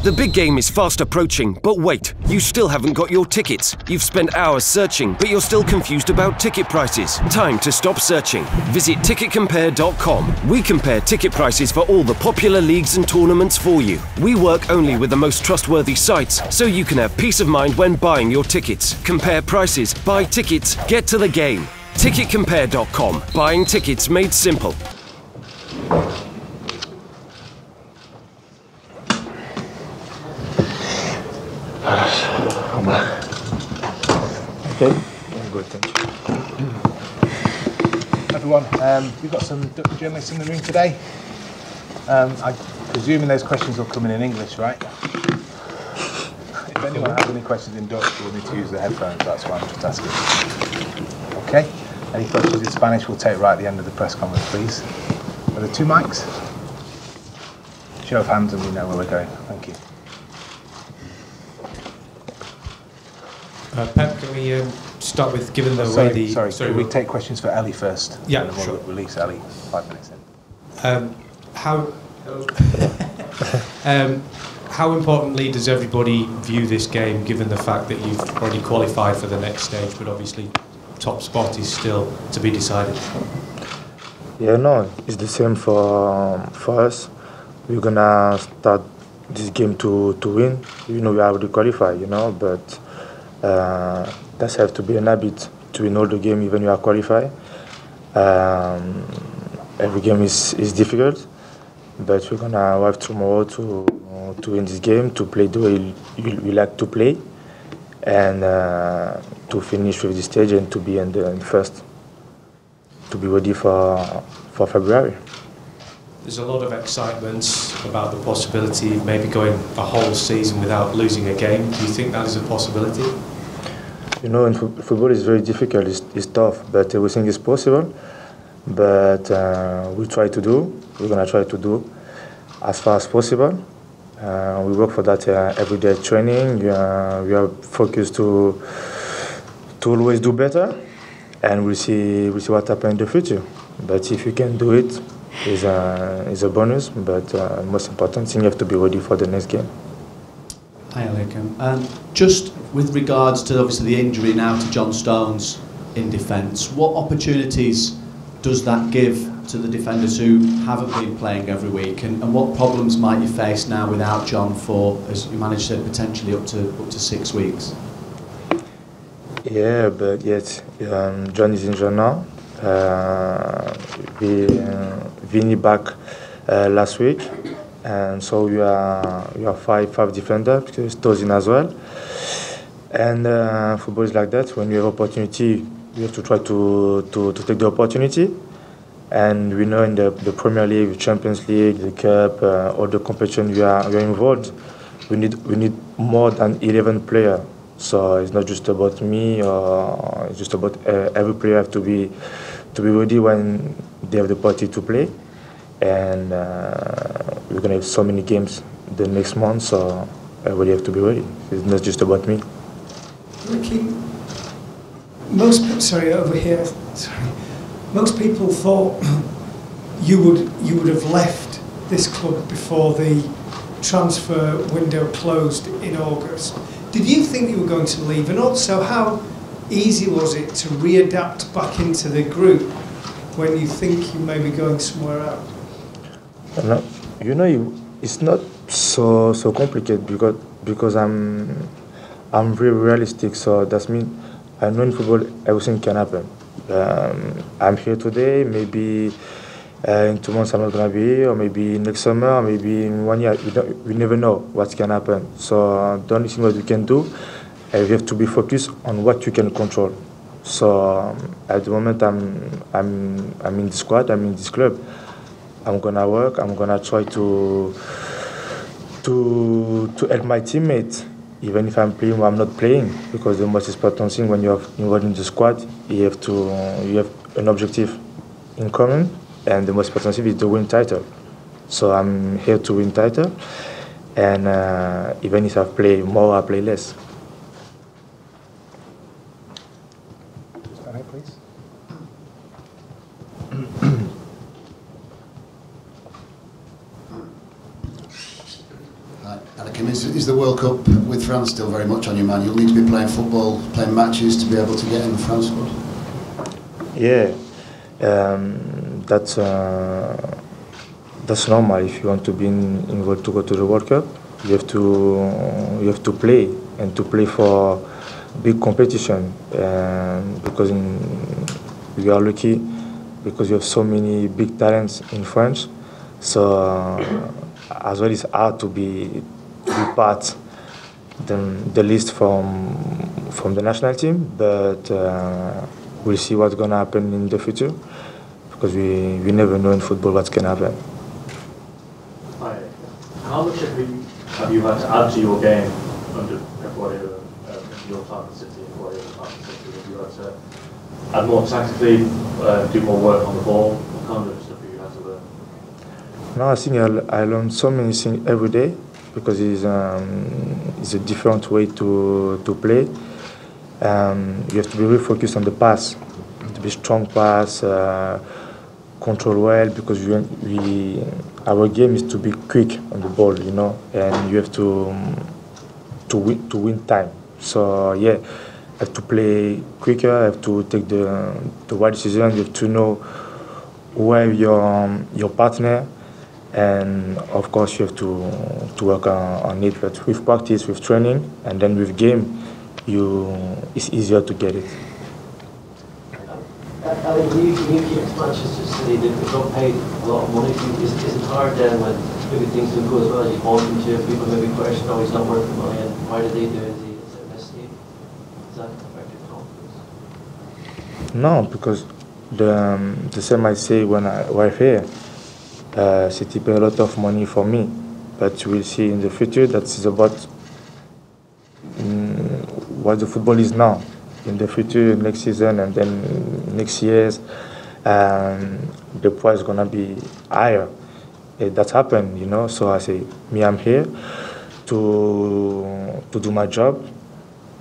The big game is fast approaching, but wait, you still haven't got your tickets. You've spent hours searching, but you're still confused about ticket prices. Time to stop searching. Visit ticketcompare.com. We compare ticket prices for all the popular leagues and tournaments for you. We work only with the most trustworthy sites, so you can have peace of mind when buying your tickets. Compare prices, buy tickets, get to the game. Ticketcompare.com. Buying tickets made simple. Okay, very good, thank you. Everyone, we've got some Dutch journalists in the room today. I'm presuming those questions will come in English, right? If anyone has any questions in Dutch, we'll need to use the headphones, that's why I'm just asking. Okay, any questions in Spanish we'll take right at the end of the press conference, please. Are there 2 mics? Show of hands and we know where we're going. Thank you. Pep, can we start with, given the way the... Sorry, can we take questions for Ellie first? Yeah, and then we'll release Ellie 5 minutes in. How importantly does everybody view this game, given the fact that you've already qualified for the next stage, but obviously top spot is still to be decided? Yeah, no, it's the same for us. We're gonna start this game to win. You know, we already qualified, you know, but that have to be an habit to win all the game, even you are qualified. Every game is difficult, but we're gonna have tomorrow to win this game, to play the way we like to play, and to finish with this stage and to be in the first, to be ready for February. There's a lot of excitement about the possibility of maybe going a whole season without losing a game. Do you think that is a possibility? You know, in football it's very difficult, it's tough, but everything is possible. But we're going to try to do as far as possible. We work for that everyday training. We are focused to always do better, and we'll see what happens in the future. But if you can do it, is a bonus. But most important thing, you have to be ready for the next game. Hi, Eliaquim. Just with regards to obviously the injury now to John Stones in defence, what opportunities does that give to the defenders who haven't been playing every week, and what problems might you face now without John for, as you managed to potentially up to 6 weeks? Yeah, but yet John is injured now. Vinny back last week, and so we are five defenders because Tozin as well. And football is like that. When you have opportunity, you have to try to take the opportunity. And we know in the Premier League, Champions League, the Cup, all the competition we are involved, we need more than 11 players. So it's not just about me, or it's just about every player have to be ready when they have the party to play. And we're gonna have so many games the next month, so everybody have to be ready. It's not just about me. Ricky, most people thought you would have left this club before the transfer window closed in August. Did you think you were going to leave? And also, how easy was it to readapt back into the group when you think you may be going somewhere else? No, you know, it's not so complicated because I'm very realistic. So that means I know in football everything can happen. I'm here today, maybe in 2 months I'm not gonna be here, or maybe next summer, or maybe in 1 year. We never know what can happen. So the only thing what we can do, we have to be focused on what you can control. So at the moment I'm in the squad, I'm in this club. I'm gonna work. I'm gonna try to help my teammates, even if I'm playing or I'm not playing, because the most important thing when you're involved in the squad, you have an objective in common, and the most important thing is to win title. So I'm here to win title, and even if I play more, I play less. Please. Eliaquim, is the World Cup with France still very much on your mind? You'll need to be playing football, playing matches to be able to get in the France squad. Yeah, that's normal. If you want to be involved to go to the World Cup, you have to play, and to play for big competition. Because we are lucky because you have so many big talents in France. So as well, it's hard to be part the list from the national team, but we'll see what's gonna happen in the future, because we never know in football what's gonna happen. Hi. How much have you had to add to your game under Pep Guardiola, your time at City and Guardiola's time at City? Have you had to add more tactically, do more work on the ball? What kind of stuff have you had to learn? No, I think I learn so many things every day, because it's a different way to play. You have to be really focused on the pass, to be strong pass, control well, because our game is to be quick on the ball, you know, and you have to win time. So yeah, I have to play quicker. I have to take the right decision. You have to know where your partner. And of course, you have to work on it. But with practice, with training, and then with game, it's easier to get it. Ali, you came to Manchester City, they got paid a lot of money. Is it hard then when maybe things don't go as well as you want them to? People maybe question, oh, he's not worth the money, and why did they do it? Is it a mistake? Does that affect your confidence? No, because the same I say when I was here. City pay a lot of money for me, but we'll see in the future. That is about what the football is now. In the future, next season and then next years, the price is gonna be higher. That's happened, you know. So I say, I'm here to do my job.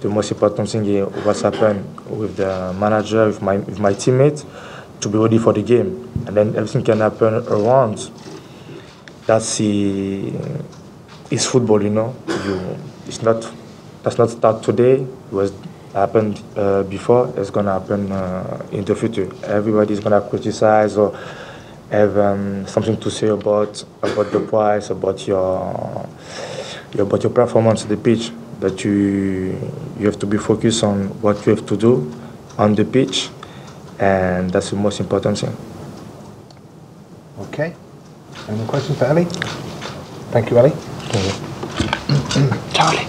The most important thing is what's happened with the manager, with my teammates, to be ready for the game. And then everything can happen around. That's it's football, you know. Does not start today. It was happened before. It's gonna happen in the future. Everybody's gonna criticize or have something to say about the price, about your performance on the pitch. But you have to be focused on what you have to do on the pitch, and that's the most important thing. Okay. Any more questions for Ali? Thank you, Ali. Charlie.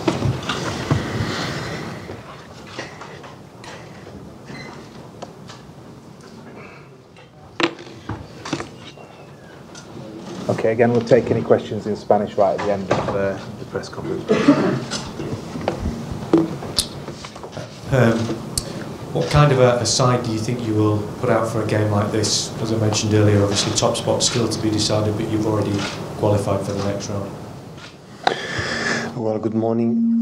Okay, again, we'll take any questions in Spanish right at the end of the press conference. What kind of a side do you think you will put out for a game like this? As I mentioned earlier, obviously top spot still to be decided, but you've already qualified for the next round. Well, good morning.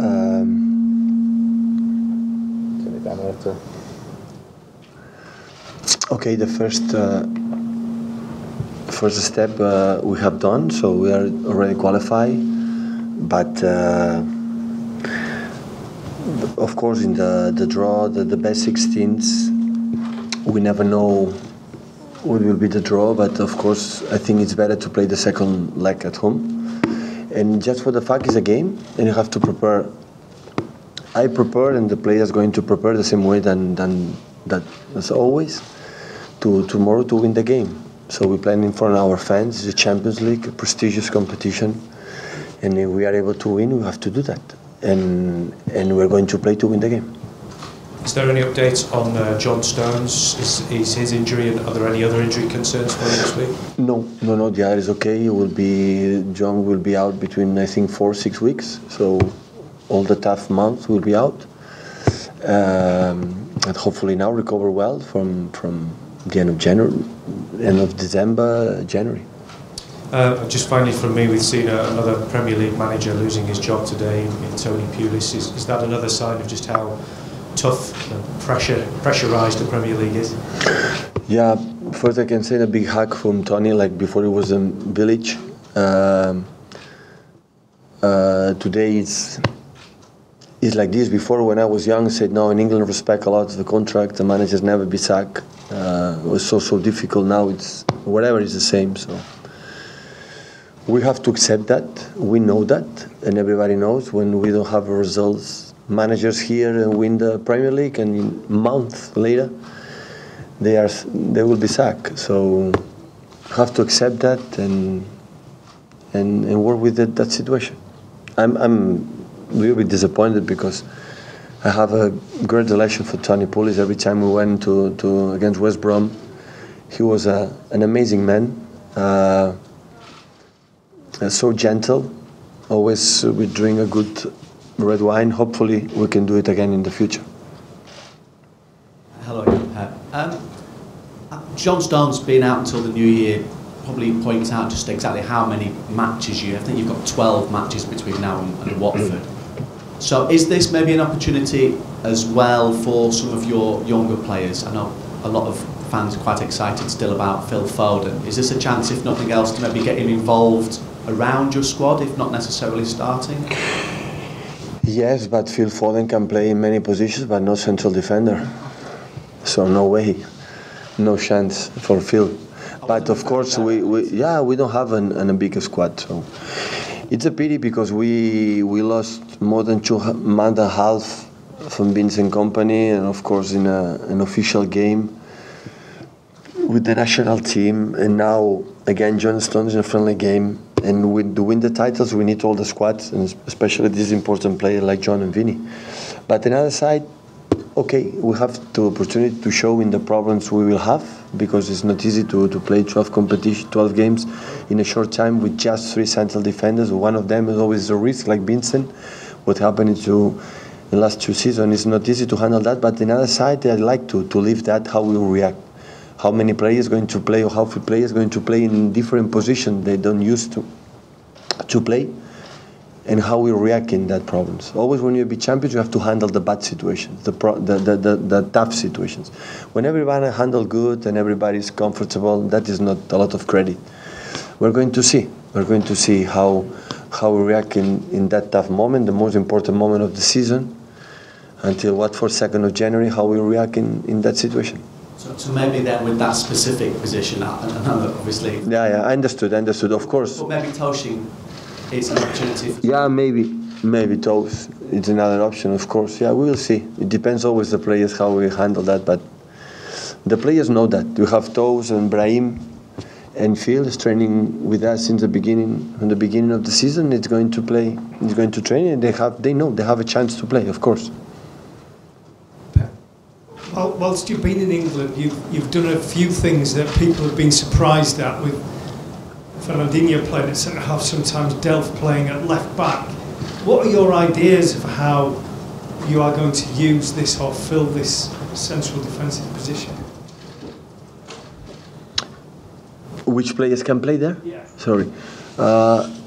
Okay, the first step we have done, so we are already qualified, but of course in the draw, the best 16s, we never know what will be the draw, but of course I think it's better to play the second leg at home. And just for the fact it's a game, and you have to prepare. I prepare, and the players going to prepare the same way as always tomorrow to win the game. So we're playing in front of our fans. It's a Champions League, a prestigious competition, and if we are able to win, we have to do that. And we're going to play to win the game. Is there any updates on John Stones? Is his injury, and are there any other injury concerns for him this week? No, the other is okay. John will be out between, I think, 4-6 weeks. So all the tough months will be out, and hopefully now recover well from the end of January, end of December, January. Just finally from me, we've seen another Premier League manager losing his job today in Tony Pulis. Is that another sign of just how tough and pressurised the Premier League is? Yeah, first I can say a big hug from Tony, like before he was in Village. today it's like this. Before, when I was young, I said no, in England respect a lot of the contract, the managers never be sacked. It was so difficult. Now it's whatever is the same. So we have to accept that. We know that, and everybody knows when we don't have results. Managers here and win the Premier League, and a month later they will be sacked. So we have to accept that and work with that situation. I'm really disappointed because I have a great relation for Tony Pulis. Every time we went to against West Brom, he was an amazing man, so gentle. Always we drink a good red wine. Hopefully we can do it again in the future. Hello again, Pep. John Stones being out until the new year probably points out just exactly how many matches I think you've got 12 matches between now and Watford. So is this maybe an opportunity as well for some of your younger players? I know a lot of fans are quite excited still about Phil Foden. Is this a chance, if nothing else, to maybe get him involved around your squad, if not necessarily starting? Yes, but Phil Foden can play in many positions, but not central defender. So no way, no chance for Phil. But of course, we don't have a big squad. So it's a pity because we lost more than 2 months and a half from Vincent Kompany, and of course in an official game with the national team, and now again John Stones in a friendly game. And to win the titles, we need all the squads, and especially this important player like John and Vinny. But on the other side, okay, we have the opportunity to show in the problems we will have, because it's not easy to play 12 games in a short time with just 3 central defenders. One of them is always a risk, like Vincent. What happened in the last 2 seasons is not easy to handle that. But on the other side, I like to live that, how we will react. How many players going to play, or how few players going to play in different positions they don't used to play, and how we react in that problems. Always when you be champions, you have to handle the bad situations, the tough situations. When everybody handle good and everybody is comfortable, that is not a lot of credit. We're going to see. We're going to see how we react in that tough moment, the most important moment of the season, until for 2nd of January, how we react in that situation. So maybe then with that specific position, obviously. Yeah, I understood, of course. But maybe Toshing is an opportunity for... Yeah, maybe Toes. It's another option, of course. Yeah, we will see. It depends always the players how we handle that, but the players know that. We have Toes and Brahim and Phil is training with us since the beginning. From the beginning of the season, it's going to play. It's going to train, and they know they have a chance to play, of course. Well, whilst you've been in England, you've done a few things that people have been surprised at, with Fernandinho playing at centre-half, sometimes Delph playing at left-back. What are your ideas of how you are going to use this or fill this central defensive position? Which players can play there? Yeah. Sorry.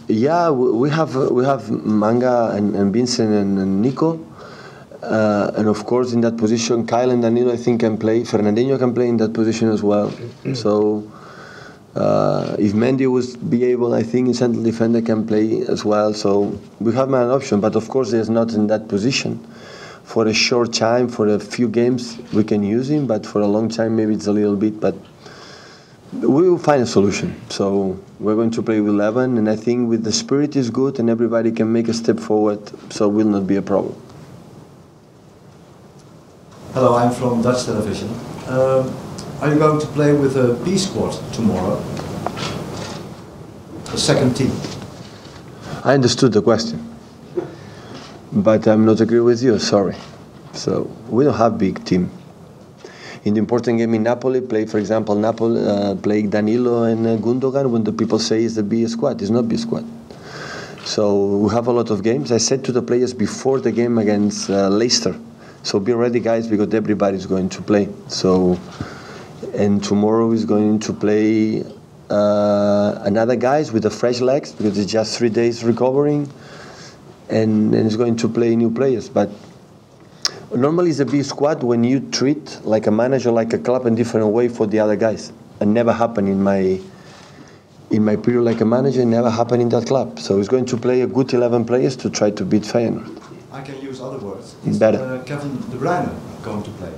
Yeah, we have Manga and Vincent and Nico. And of course, in that position, Kyle and Danilo, I think, can play. Fernandinho can play in that position as well. So, if Mendy would be able, I think, central defender can play as well. So, we have an option, but of course, there's not in that position. For a short time, for a few games, we can use him, but for a long time, maybe it's a little bit. But we will find a solution. So, we're going to play with 11, and I think with the spirit is good, and everybody can make a step forward, so it will not be a problem. Hello, I'm from Dutch television. Are you going to play with a B squad tomorrow? The second team? I understood the question, but I'm not agree with you, sorry. So, we don't have big team. In the important game in Napoli, for example, Napoli play Danilo and Gundogan, when the people say it's the B squad, it's not B squad. So, we have a lot of games. I said to the players before the game against Leicester, so be ready, guys, because everybody's going to play. So, and tomorrow is going to play another guys with the fresh legs, because it's just 3 days recovering, and it's going to play new players. But normally it's a B squad when you treat like a manager, like a club, in different way for the other guys. It never happened in my period like a manager, it never happened in that club. So he's going to play a good 11 players to try to beat Feyenoord. I can use other words. Is Better. Kevin De Bruyne going to play?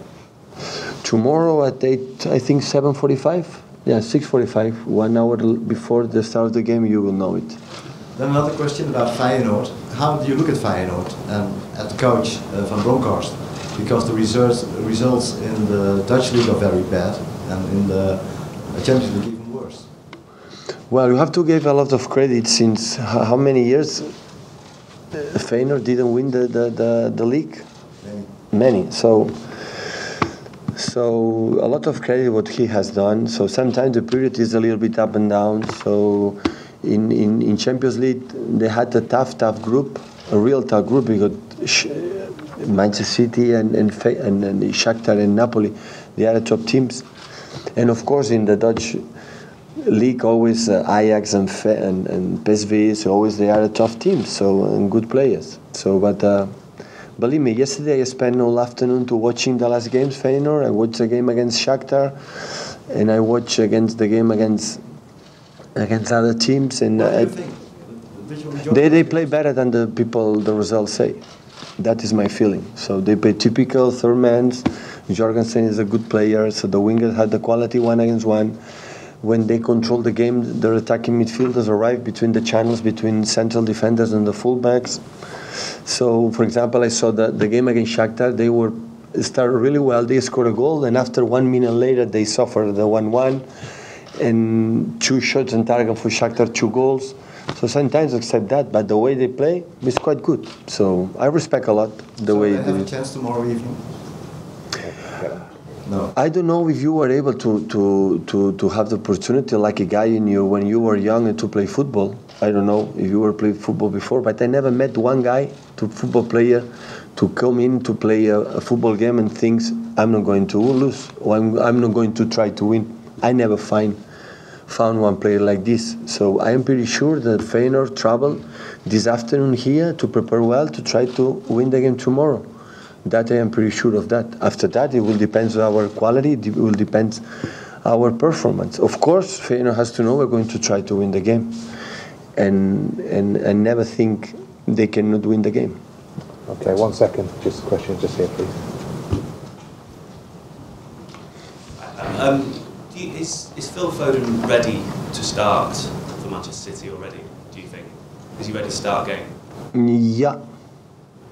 Tomorrow at 8, I think 7:45. Yeah, 6:45. 1 hour before the start of the game, you will know it. Then another question about Feyenoord. How do you look at Feyenoord and at the coach Van Bronckhorst? Because the results in the Dutch league are very bad, and in the Champions League even worse. Well, you have to give a lot of credit since how many years Feyenoord didn't win the league? Many. So a lot of credit what he has done. So sometimes the period is a little bit up and down. So in Champions League they had a tough group, a real tough group. Because Manchester City and Shakhtar and Napoli, they are the top teams. And of course in the Dutch league always Ajax and PSV, so always they are a tough teams, so and good players. So but believe me, yesterday I spent all afternoon to watching the last games Feyenoord. I watched the game against Shakhtar, and I watched the game against other teams, and they play better than the results say. That is my feeling. So they play typical third man. Jorgensen is a good player, so the wingers had the quality 1 against 1. When they control the game, their attacking midfielders arrive between the channels, between central defenders and the fullbacks. So, for example, I saw the game against Shakhtar. They started really well. They scored a goal, and after 1 minute later, they suffered the 1-1, and 2 shots on target for Shakhtar, 2 goals. So sometimes I accept that, but the way they play is quite good. So I respect a lot the way they have a chance tomorrow evening. No. I don't know if you were able to have the opportunity like a guy when you were young and to play football. I don't know if you were playing football before, but I never met one guy, football player, to come in to play a football game and thinks I'm not going to lose or I'm not going to try to win. I never found one player like this. So I am pretty sure that Feyenoord travel this afternoon here to prepare well to try to win the game tomorrow. That I am pretty sure of that. After that, it will depend on our quality, it will depend our performance. Of course, Feyenoord has to know we're going to try to win the game and never think they cannot win the game. Okay, 1 second. Just a question, just here, please. Is Phil Foden ready to start for Manchester City already, do you think? Is he ready to start a game? Yeah,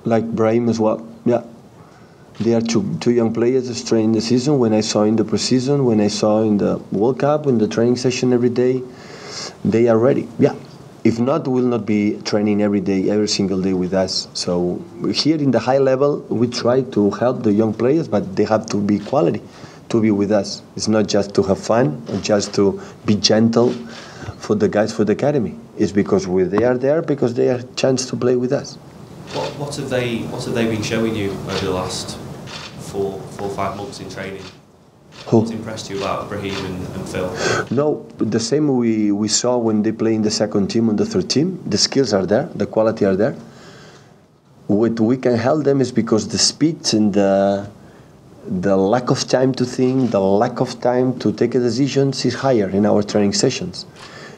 like Brahim as well, yeah. They are two young players that train the season. When I saw in the preseason, when I saw in the World Cup, in the training session every day, they are ready, yeah. If not, we'll not be training every day, every single day with us. So here in the high level, we try to help the young players, but they have to be quality to be with us. It's not just to have fun or just to be gentle for the guys for the academy. It's because they are there because they have a chance to play with us. What have they been showing you over the last 4 or 5 months in training? Who? What's impressed you about Brahim and Phil? No, the same we saw when they play in the second team and the third team. The skills are there, the quality are there. What we can help them is because the speed and the lack of time to think, the lack of time to take decisions is higher in our training sessions.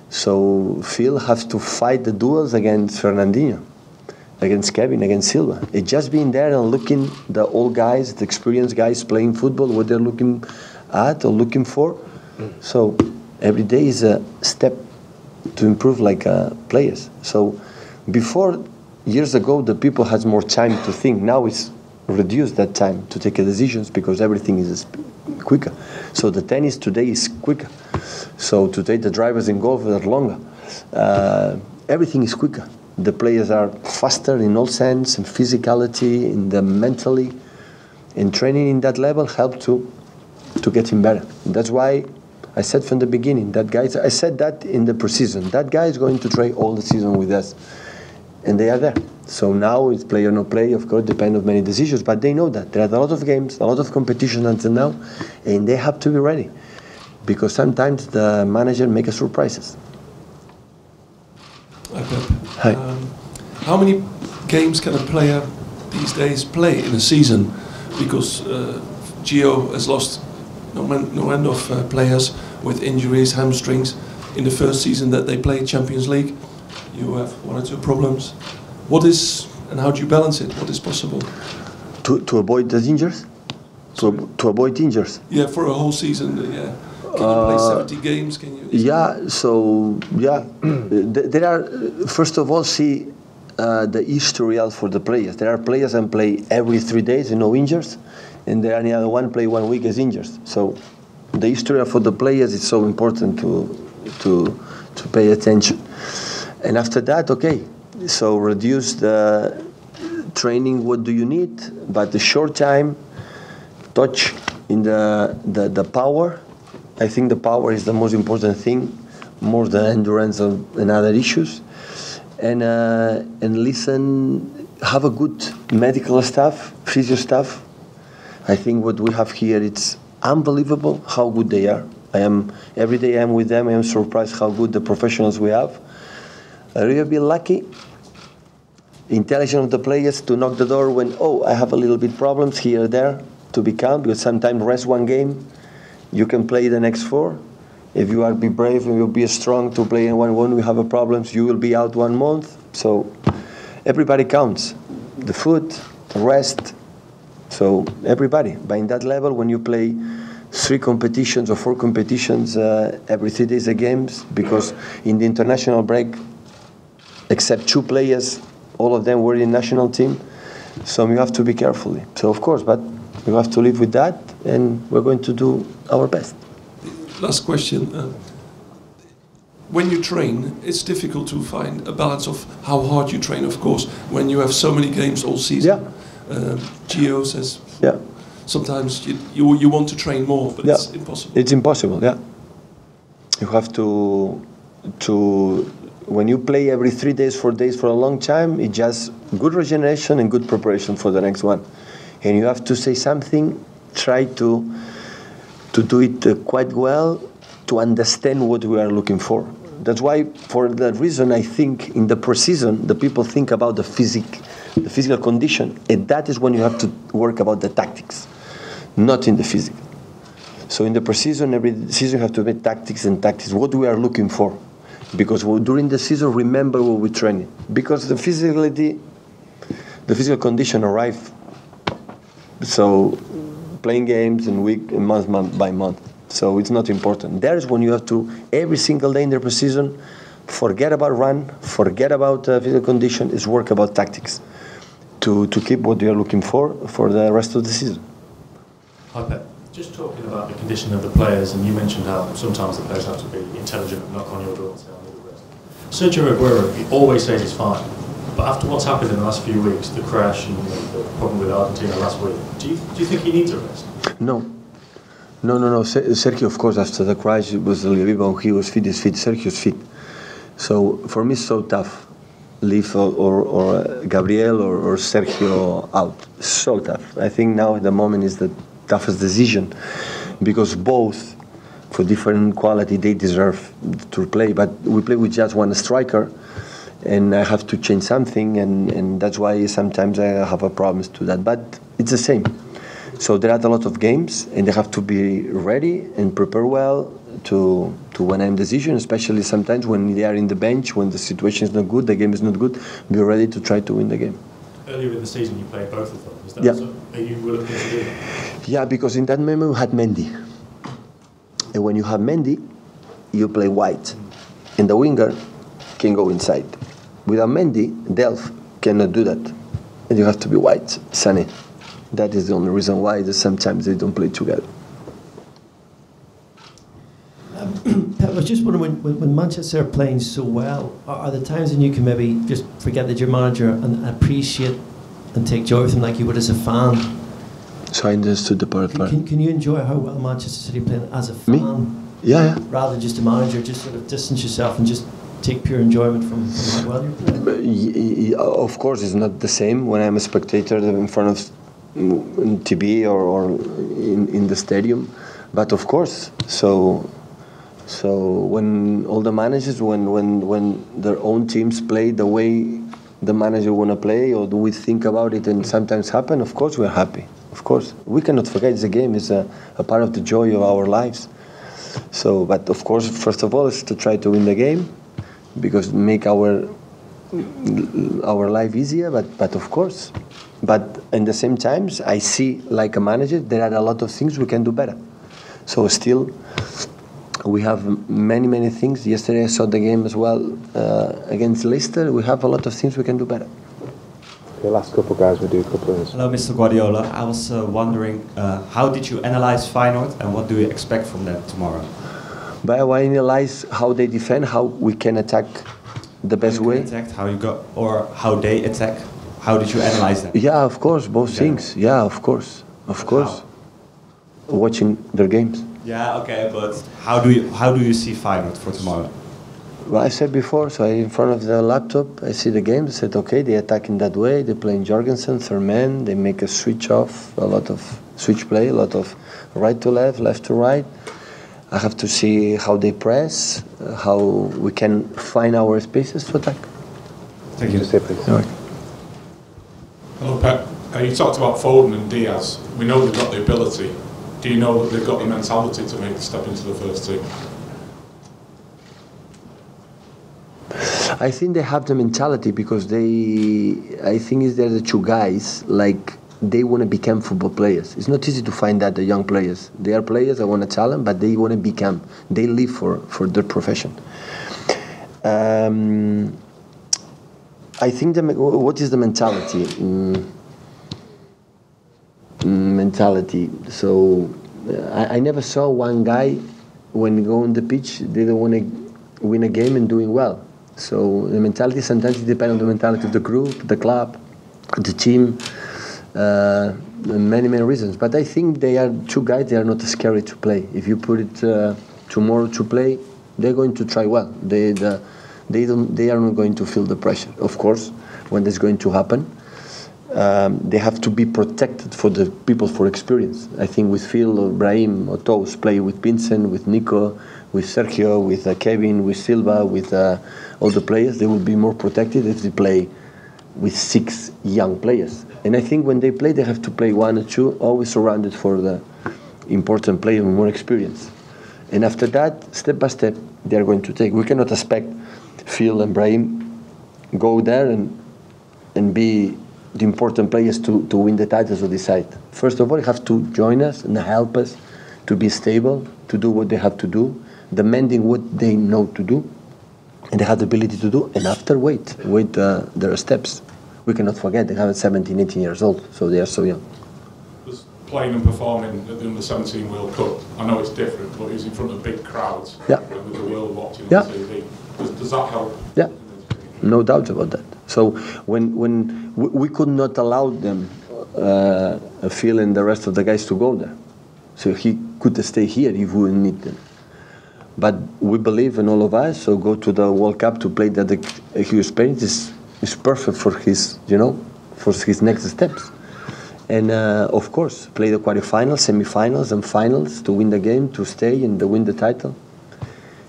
So Phil has to fight the duels against Fernandinho, against Kevin, against Silva. It's just being there and looking the old guys, the experienced guys playing football, what they're looking at or looking for. So every day is a step to improve like players. So before, years ago, the people has more time to think. Now it's reduced that time to take decisions because everything is quicker. So the tennis today is quicker. So today the drivers in golf are longer. Everything is quicker. The players are faster in all sense, in physicality, in the mentally, and training in that level help to get him better. That's why I said from the beginning that I said that in the preseason. That guy is going to train all the season with us, and they are there. So now it's play or no play, of course, depend on many decisions, but they know that. There are a lot of games, a lot of competition until now, and they have to be ready. Because sometimes the manager makes surprises. Hi, Pep. Hi. How many games can a player these days play in a season? Because Gio has lost no end of players with injuries, hamstrings. in the first season that they play Champions League, you have 1 or 2 problems. What is, and how do you balance it? What is possible? To avoid the injuries? To avoid injuries? Yeah, for a whole season, yeah. Can you play 70 games? Can you? Yeah, so, yeah. There are, first of all, see the historial for the players. There are players that play every 3 days and no injuries, and there are the other one play 1 week as injured. So the history for the players is so important to pay attention. And after that, okay, so reduce the training, what do you need, but the short time, touch in the power. I think the power is the most important thing, more than endurance and other issues. And listen, have a good medical staff, physio staff. I think what we have here, it's unbelievable how good they are. Every day I'm with them, I am surprised how good the professionals we have. I really be lucky, intelligent of the players to knock the door when, oh, I have a little bit problems here or there, to be calm, because sometimes rest 1 game, you can play the next 4. If you are be brave and you'll be strong to play in 1-1, we have a problems, you will be out 1 month. So everybody counts. The food, the rest. So everybody. But in that level, when you play 3 competitions or 4 competitions every 3 days a games, because in the international break, except 2 players, all of them were in national team. So you have to be careful. So of course, but you have to live with that, and we're going to do our best. Last question. When you train, it's difficult to find a balance of how hard you train, of course, when you have so many games all season. Yeah. Gio says, yeah, sometimes you want to train more, but yeah, it's impossible. It's impossible, yeah. You have to when you play every 3 days, 4 days for a long time, it's just good regeneration and good preparation for the next one. And you have to say something, try to do it quite well, to understand what we are looking for. That's why, for that reason, I think in the pre-season, the people think about the physical condition, and that is when you have to work about the tactics, not in the physical. So in the pre-season, every season you have to make tactics, what we are looking for. Because during the season, remember what we're training. Because the physical condition arrive. So playing games and week and month by month. So it's not important. That is when you have to, every single day in the pre-season, forget about run, forget about physical condition, is work about tactics to keep what you are looking for the rest of the season. Hi Pep, just talking about the condition of the players, and you mentioned how sometimes the players have to be intelligent and knock on your door and say, I need a rest. Sergio Aguero, he always says he's fine. But after what's happened in the last few weeks, the crash and the problem with Argentina last week, do you think he needs a rest? No. Sergio, of course, after the crash, it was a little bit, he was fit, Sergio's fit. So for me, it's so tough. Leave or Gabriel or Sergio out. So tough. I think now at the moment is the toughest decision, because both, for different quality, they deserve to play. But we play with just 1 striker, and I have to change something, and that's why sometimes I have a problems to that. But it's the same. So there are a lot of games, and they have to be ready and prepare well to when I'm decision, especially sometimes when they are in the bench, when the situation is not good, the game is not good, be ready to try to win the game. Earlier in the season, you played both of them. Is that are you looking to do that? Yeah, because in that moment we had Mendy. And when you have Mendy, you play wide. And the winger can go inside. Without Mendy, Delph cannot do that. And you have to be wide, Sané. That is the only reason why sometimes they don't play together. Pep, I was just wondering, when Manchester are playing so well, are there times when you can maybe just forget that you're manager and appreciate and take joy with them like you would as a fan? So I understood the part. Can you enjoy how well Manchester City playing as a fan? Me? Yeah. Rather than just a manager, just sort of distance yourself and just take pure enjoyment from how well you're playing? Of course, it's not the same when I'm a spectator in front of TV or in the stadium, but of course. So when all the managers, when their own teams play the way the manager want to play, or do we think about it and sometimes happen, of course we're happy. Of course. We cannot forget the game is a part of the joy of our lives. So, but of course, first of all, is to try to win the game, because make our life easier. But of course, but in the same times, I see like a manager there are a lot of things we can do better. So still, we have many things. Yesterday I saw the game as well against Leicester. We have a lot of things we can do better. Okay, last couple guys, we'll do a couple of this. Hello, Mr. Guardiola. I was wondering, how did you analyze Feyenoord and what do you expect from them tomorrow? But I analyze how they defend, how we can attack the best way. Attacked, how you got, or how they attack. How did you analyze them? Yeah, of course, both things. Yeah, of course. Watching their games. Yeah, okay, but how do you see Feyenoord for tomorrow? Well, I said before, so in front of the laptop, I see the game. I said, okay, they attack in that way. They play in Jorgensen, third man. They make a switch off, a lot of switch play, a lot of right to left, left to right. I have to see how they press, how we can find our spaces to attack. Thank you. Say, please. Right. Hello, Pep. You talked about Foden and Diaz. We know they've got the ability. Do you know that they've got the mentality to make the step into the first team? I think they have the mentality because I think they're the two guys, like, they want to become football players. It's not easy to find that, the young players. They are players, I want to talent, but they want to become. They live for their profession. I think, what is the mentality? Mentality. So, I never saw one guy, when you go on the pitch, they don't want to win a game and doing well. So the mentality sometimes depends on the mentality of the group, the club, the team, many reasons. But I think they are two guys. They are not scary to play. If you put it tomorrow to play, they're going to try well. They are not going to feel the pressure. Of course, when that's going to happen, they have to be protected for the people for experience. I think with Phil, or Brahim, or Toes play with Vincent, with Nico, with Sergio, with Kevin, with Silva, with all the players, they will be more protected if they play with 6 young players. And I think when they play, they have to play 1 or 2, always surrounded for the important players with more experience. And after that, step by step, they are going to take. We cannot expect Phil and Brahim go there and be the important players to win the titles or decide. First of all, you have to join us and help us to be stable, to do what they have to do, demanding what they know to do, and they have the ability to do, and after wait their steps. We cannot forget they have 17, 18 years old, so they are so young. Just playing and performing at the Under-17 World Cup, I know it's different, but it's in front of big crowds, with the world watching on TV. Does that help? Yeah, no doubt about that. So when we could not allow them, Phil and the rest of the guys to go there, so he could stay here if we need them. But we believe in all of us, so go to the World Cup to play that huge experience is perfect for his, for his next steps. And of course, play the quarterfinals, semifinals, and finals to win the game, to stay and to win the title.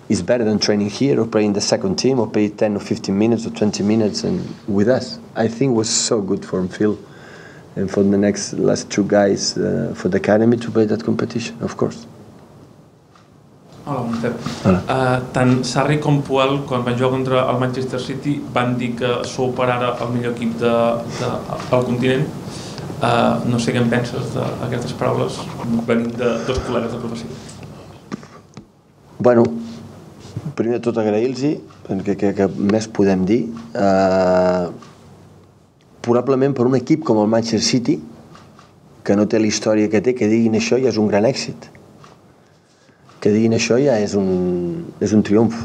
Is better than training here or playing the second team or play 10 or 15 minutes or 20 minutes and with us. I think it was so good for Phil and for the last 2 guys for the academy to play that competition, of course. Hola, bon Pep. Tant Sarri com Puel, quan van jugar contra el Manchester City, van dir que sou per ara el millor equip del continent. No sé què en penses d'aquestes paraules venint de 2 col·legues de professió. Bueno, primer de tot agrair-los, perquè que més podem dir. Probablement per un equip com el Manchester City, que no té la història que té, que diguin això ja és un gran èxit. Que diguin això ja és un triomf.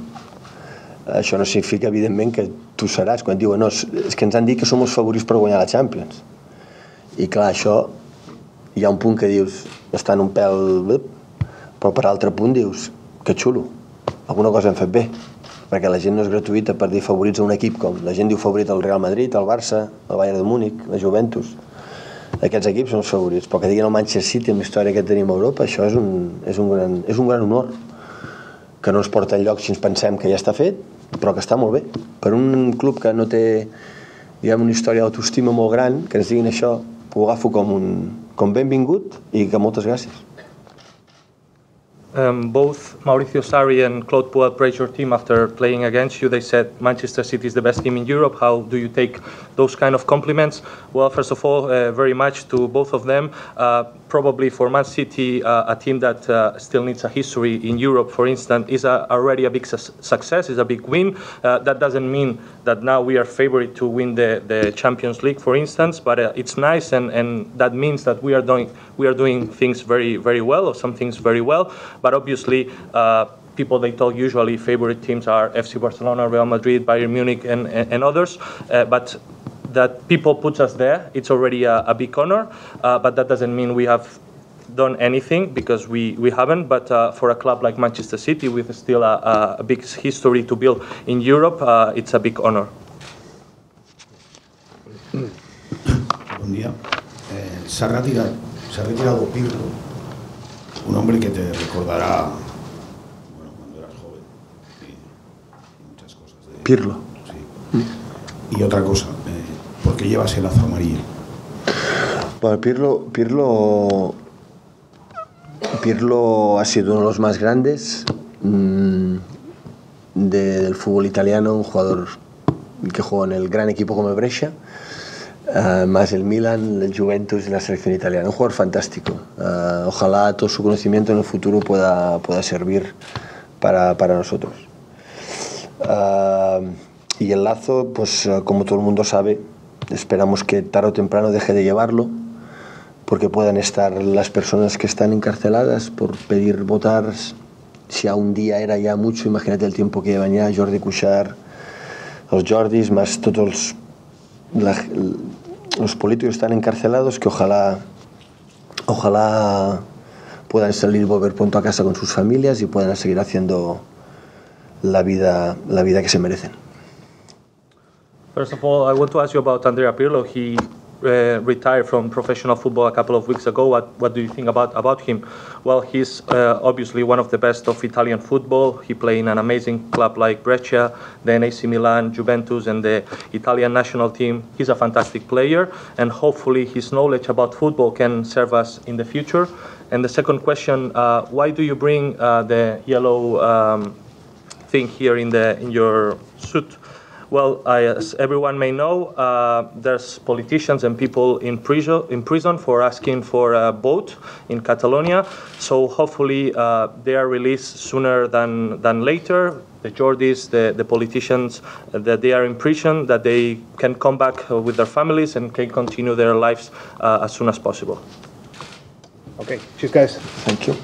Això no significa, evidentment, que tu seràs. Quan diuen, no, és que ens han dit que som els favorits per guanyar la Champions. I clar, això, hi ha un punt que dius, està en un pèl, però per altre punt dius, que xulo, alguna cosa hem fet bé. Perquè la gent no és gratuïta per dir favorits a un equip com la gent diu favorit al Real Madrid, al Barça, al Bayern de Múnich, la Juventus. Aquests equips són els favorits, però que diguin el Manchester City amb la història que tenim a Europa, això és un gran honor, que no ens porta enlloc si ens pensem que ja està fet, però que està molt bé. Per un club que no té, diguem, una història d'autoestima molt gran, que ens diguin això, ho agafo com benvingut i que moltes gràcies. both Mauricio Sarri and Claude Puel praised your team after playing against you. They said Manchester City is the best team in Europe. How do you take those kind of compliments? Well, first of all, very much to both of them. Probably for Man City, a team that still needs a history in Europe, for instance, is already a big success, is a big win. That doesn't mean that now we are favored to win the Champions League, for instance, but it's nice, and that means that we are doing things very, very well, or some things very well. But obviously, people they talk usually favorite teams are FC Barcelona, Real Madrid, Bayern Munich, and others. But that people put us there, it's already a big honor. But that doesn't mean we have done anything, because we haven't. But for a club like Manchester City, with still a big history to build in Europe, it's a big honor. Buen día. Se ha retirado Pirlo, un hombre que te recordará, bueno, cuando eras joven y muchas cosas de Pirlo. Sí. Y otra cosa, ¿por qué llevas el lazo amarillo? Bueno, Pirlo ha sido uno de los más grandes del fútbol italiano, un jugador que jugó en el gran equipo como el Brescia, más el Milan, el Juventus y la selección italiana. Un jugador fantástico. Ojalá todo su conocimiento en el futuro pueda servir para nosotros. Y el lazo, pues como todo el mundo sabe, esperamos que tarde o temprano deje de llevarlo, porque puedan estar las personas que están encarceladas por pedir votar. Si a un día era ya mucho, imagínate el tiempo que llevan ya Jordi Cuixart, los Jordis, más todos los políticos que están encarcelados, que ojalá puedan salir y volver pronto a casa con sus familias y puedan seguir haciendo la vida que se merecen. First of all, I want to ask you about Andrea Pirlo. He retired from professional football a couple of weeks ago. What do you think about him? Well, he's obviously one of the best of Italian football. He played in an amazing club like Brescia, then AC Milan, Juventus, and the Italian national team. He's a fantastic player, and hopefully his knowledge about football can serve us in the future. And the second question, why do you bring the yellow thing here in your suit? Well, as everyone may know, there's politicians and people in prison for asking for a vote in Catalonia. So hopefully they are released sooner than later. The Jordis, the politicians, that they are in prison, that they can come back with their families and can continue their lives as soon as possible. Okay, cheers guys. Thank you.